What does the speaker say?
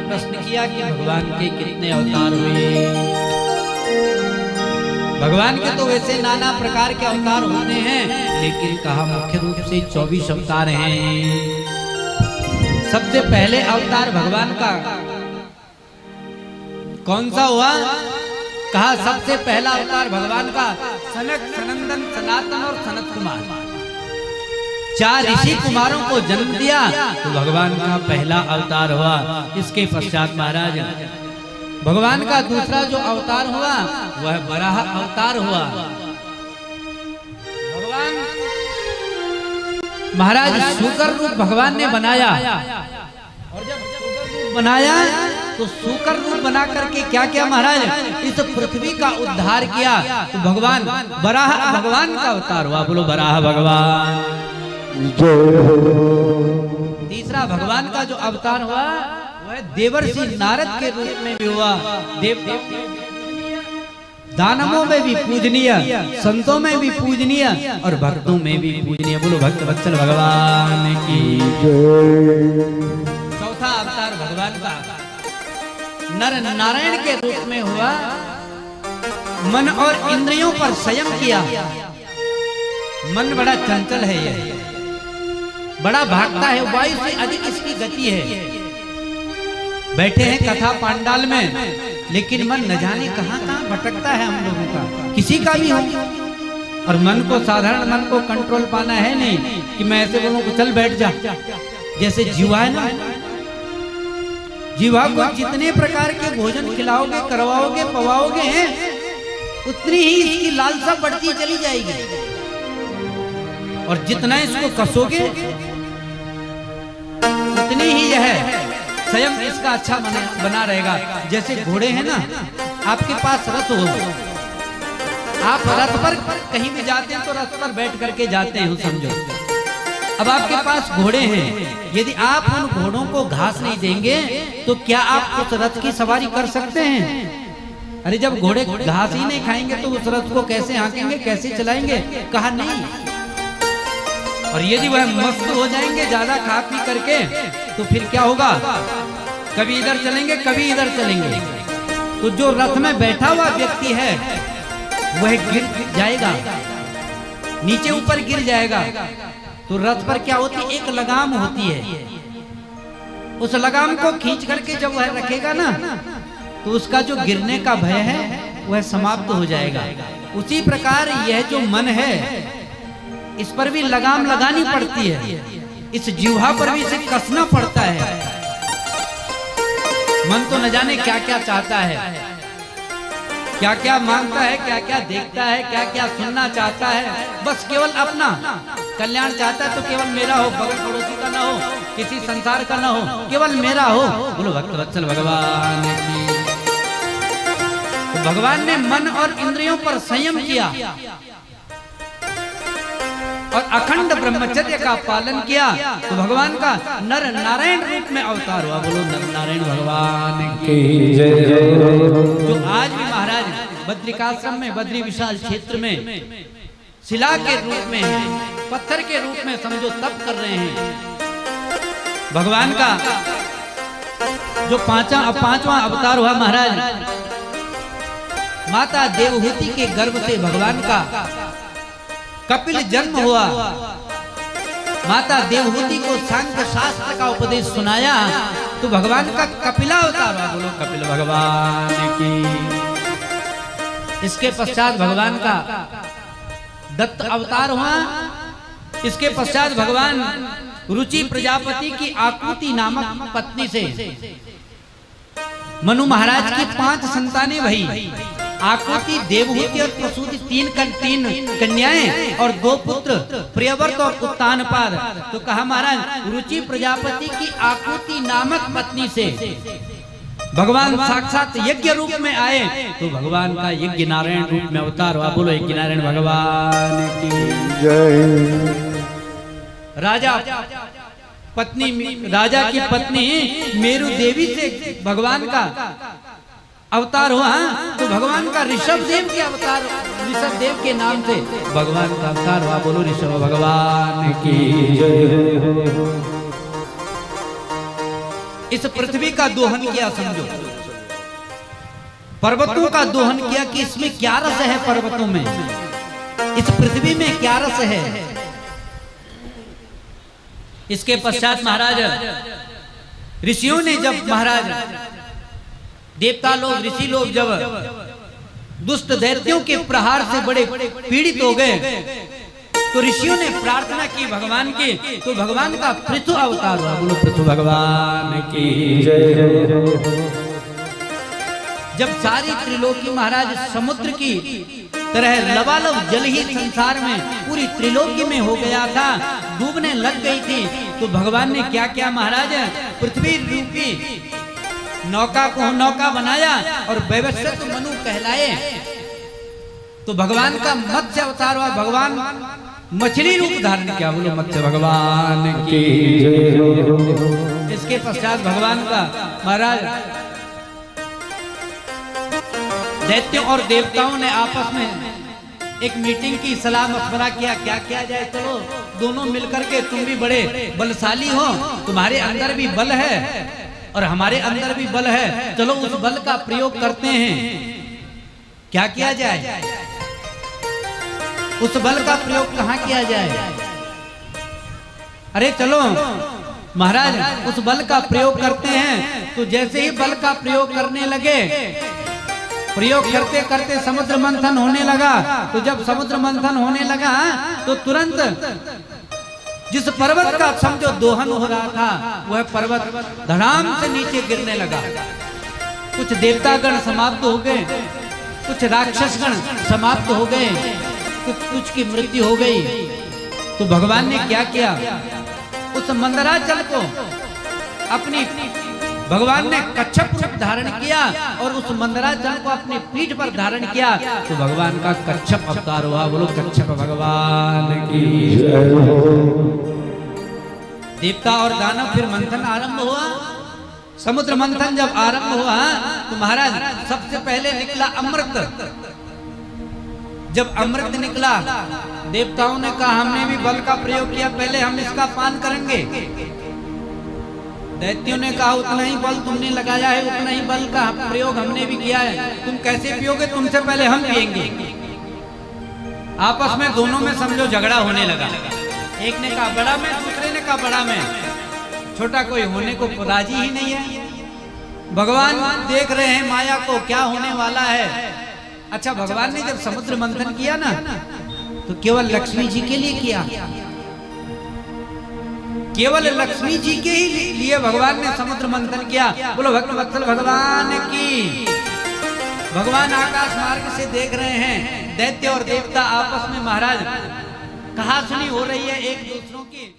प्रश्न किया कि भगवान के कितने अवतार हुए। भगवान के तो वैसे नाना प्रकार के अवतार होते हैं, लेकिन कहा मुख्य रूप से 24 अवतार हैं। सबसे पहले अवतार भगवान का कौन सा हुआ? कहा सबसे पहला अवतार भगवान का सनक, सनंदन, सनातन और सनत कुमार, 4 ऋषि कुमारों को जन्म दिया तो भगवान का पहला अवतार हुआ। इसके पश्चात महाराज भगवान का दूसरा जो अवतार हुआ वह वराह अवतार हुआ। भगवान महाराज शूकर रूप भगवान ने बनाया, और जब शूकर रूप बनाया तो शूकर रूप बना करके क्या किया महाराज? इस पृथ्वी का उद्धार किया। तो भगवान वराह भगवान का अवतार हुआ। बोलो वराह भगवान। तीसरा भगवान का जो अवतार हुआ वह देवर्षि नारद के रूप में भी हुआ। दानवों में भी पूजनीय, संतों में भी पूजनीय और भक्तों में भी पूजनीय। बोलो भक्त वत्सल भगवान की। चौथा अवतार भगवान का नर नारायण के रूप में हुआ। मन और इंद्रियों पर संयम किया। मन बड़ा चंचल है, ये बड़ा भागता है, वायु से अधिक इसकी गति है। बैठे हैं कथा पांडाल में, लेकिन मन न जाने कहां कहां भटकता है हम लोगों का, किसी का भी हो। और मन को, साधारण मन को कंट्रोल पाना है नहीं कि मैं ऐसे बोलूं कि चल बैठ जा। जैसे जीवा है ना, जीवा को जितने प्रकार के भोजन खिलाओगे, करवाओगे, पवाओगे हैं, उतनी ही इसकी लालसा बढ़ती चली जाएगी। और जितना इसको कसोगे उतनी ही यह स्वयं इसका अच्छा बना रहेगा। जैसे घोड़े हैं ना, आपके पास रथ हो, आप रथ पर कहीं भी जाते हैं तो रथ पर बैठ करके जाते हैं, समझो। अब आपके पास घोड़े हैं, यदि आप उन घोड़ों को घास नहीं देंगे तो क्या आप उस रथ की सवारी कर सकते हैं? अरे जब घोड़े घास ही नहीं खाएंगे तो उस रथ को कैसे हाँकेंगे, कैसे चलाएंगे? कहा नहीं। और यदि वह मस्त हो जाएंगे ज्यादा खा पी करके तो फिर क्या होगा? कभी इधर चलेंगे, कभी इधर चलेंगे। तो जो रथ में बैठा हुआ व्यक्ति है वह गिर जाएगा, नीचे ऊपर गिर जाएगा। तो रथ पर क्या होती है? एक लगाम होती है। उस लगाम को खींच करके जब वह रखेगा ना, तो उसका जो गिरने का भय है वह समाप्त हो जाएगा। उसी प्रकार यह जो मन है, इस पर भी लगाम लगानी पड़ती है। इस जीवा पर भी इसे कसना पड़ता है। मन तो न जाने क्या क्या चाहता है, क्या क्या मांगता है, क्या क्या देखता है, क्या क्या सुनना चाहता है। बस केवल अपना कल्याण चाहता है, तो केवल मेरा हो, बगल पड़ोसी का ना हो, किसी संसार का ना हो, केवल मेरा हो। बोलो भक्त वत्सल भगवान की। तो भगवान ने मन और इंद्रियों पर संयम किया और अखंड ब्रह्मचर्य का पालन किया। तो भगवान का नर नारायण रूप में अवतार हुआ। बोलो नर नारायण भगवान की जय। जो आज भी महाराज बद्रिकाश्रम में, बद्री विशाल क्षेत्र में शिला के रूप में है, पत्थर के रूप में समझो तप कर रहे हैं। भगवान का जो पांचवा अवतार हुआ महाराज, माता देवहूति के गर्भ से भगवान का कपिल जन्म हुआ। माता देवहूति को सांख्य शास्त्र का उपदेश सुनाया तो भगवान का कपिला अवतार हुआ। बोलो कपिल भगवान की। इसके पश्चात भगवान का दत्त अवतार हुआ। इसके पश्चात भगवान रुचि प्रजापति की आकृति नामक पत्नी से मनु महाराज की 5 संतानें भई। आकृति, देवहूति और प्रसूति, 3 कन्याएं और 2 पुत्र, प्रियव्रत और उत्तानपाद। तो कहा महाराज रुचि प्रजापति की आकृति नामक पत्नी से भगवान साक्षात यज्ञ रूप में आए तो भगवान का यज्ञ नारायण रूप में अवतार हुआ। बोलो यज्ञ नारायण भगवान की जय। राजा की पत्नी मेरु देवी से भगवान का अवतार हुआ। तो भगवान का ऋषभ देव के अवतार, ऋषभ देव के नाम से भगवान का अवतार हुआ। बोलो ऋषभ भगवान की जय। इस पृथ्वी का दोहन किया, समझो पर्वतों का दोहन किया कि इसमें क्या रस है, पर्वतों में, इस पृथ्वी में क्या रस है। इसके पश्चात महाराज ऋषियों ने, जब महाराज देवता लोग, ऋषि लोग जब दुष्ट दैत्यों के प्रहार से बड़े पीड़ित हो गए, तो ऋषियों ने प्रार्थना की भगवान की, तो भगवान का पृथु अवतार हुआ। बोलो पृथु भगवान की जय। जब सारी त्रिलोकी महाराज समुद्र की तरह लबालब जल ही संसार में पूरी त्रिलोकी में हो गया था, डूबने लग गई थी, तो भगवान ने क्या किया महाराज, पृथ्वी रूपी नौका को नौका बनाया और वैवस्वत मनु कहलाए। तो भगवान का मत्स्य अवतार हुआ, भगवान मछली रूप धारण किया। बोलो मत्स्य भगवान की जय। इसके पश्चात भगवान का महाराज दैत्यों और देवताओं ने आपस में एक मीटिंग की, सलाह मशवरा किया क्या किया जाए। चलो दोनों मिलकर के, तुम भी बड़े बलशाली हो, तुम्हारे अंदर भी बल है और हमारे अंदर भी बल है, चलो उस बल का प्रयोग करते हैं। क्या किया जाए, उस बल का प्रयोग कहाँ किया जाए। अरे चलो महाराज उस बल का प्रयोग करते हैं। तो जैसे ही बल का प्रयोग करने लगे, प्रयोग करते करते समुद्र मंथन होने लगा। तो जब समुद्र मंथन होने लगा तो तुरंत जिस पर्वत का समझो दोहन हो रहा था, वह पर्वत धड़ाम से नीचे गिरने लगा। कुछ देवतागण समाप्त हो गए, कुछ राक्षसगण समाप्त हो गए, कुछ की मृत्यु हो गई। तो भगवान ने क्या किया, उस मंदराचल को अपनी, भगवान ने कच्छप रूप धारण किया और उस मंदराचल को अपनी पीठ पर धारण किया। तो भगवान का कच्छप अवतार हुआ। बोलो कच्छप भगवान की जय। देवता और दानव फिर मंथन आरंभ हुआ। समुद्र मंथन जब आरंभ हुआ तो महाराज सबसे पहले निकला अमृत। जब अमृत निकला, देवताओं ने कहा हमने भी बल का प्रयोग किया, पहले हम इसका पान करेंगे। दैत्यों ने कहा उतना ही बल तुमने लगाया है, उतना ही बल का प्रयोग हमने भी किया है, तुम कैसे पियोगे, तुमसे पहले हम पिएंगे। आपस में दोनों में समझो झगड़ा होने लगा। एक ने कहा बड़ा मैं, दूसरे ने कहा बड़ा मैं। छोटा कोई होने को राजी ही नहीं है। भगवान देख रहे हैं माया को क्या होने वाला है। अच्छा, भगवान ने जब समुद्र मंथन किया ना, तो केवल लक्ष्मी जी के लिए किया, केवल लक्ष्मी जी के ही लिए भगवान ने समुद्र मंथन किया। बोलो भक्तवत्सल भगवान की। भगवान आकाश मार्ग से देख रहे हैं दैत्य और देवता आपस में महाराज कहासुनी हो रही है एक दूसरों की।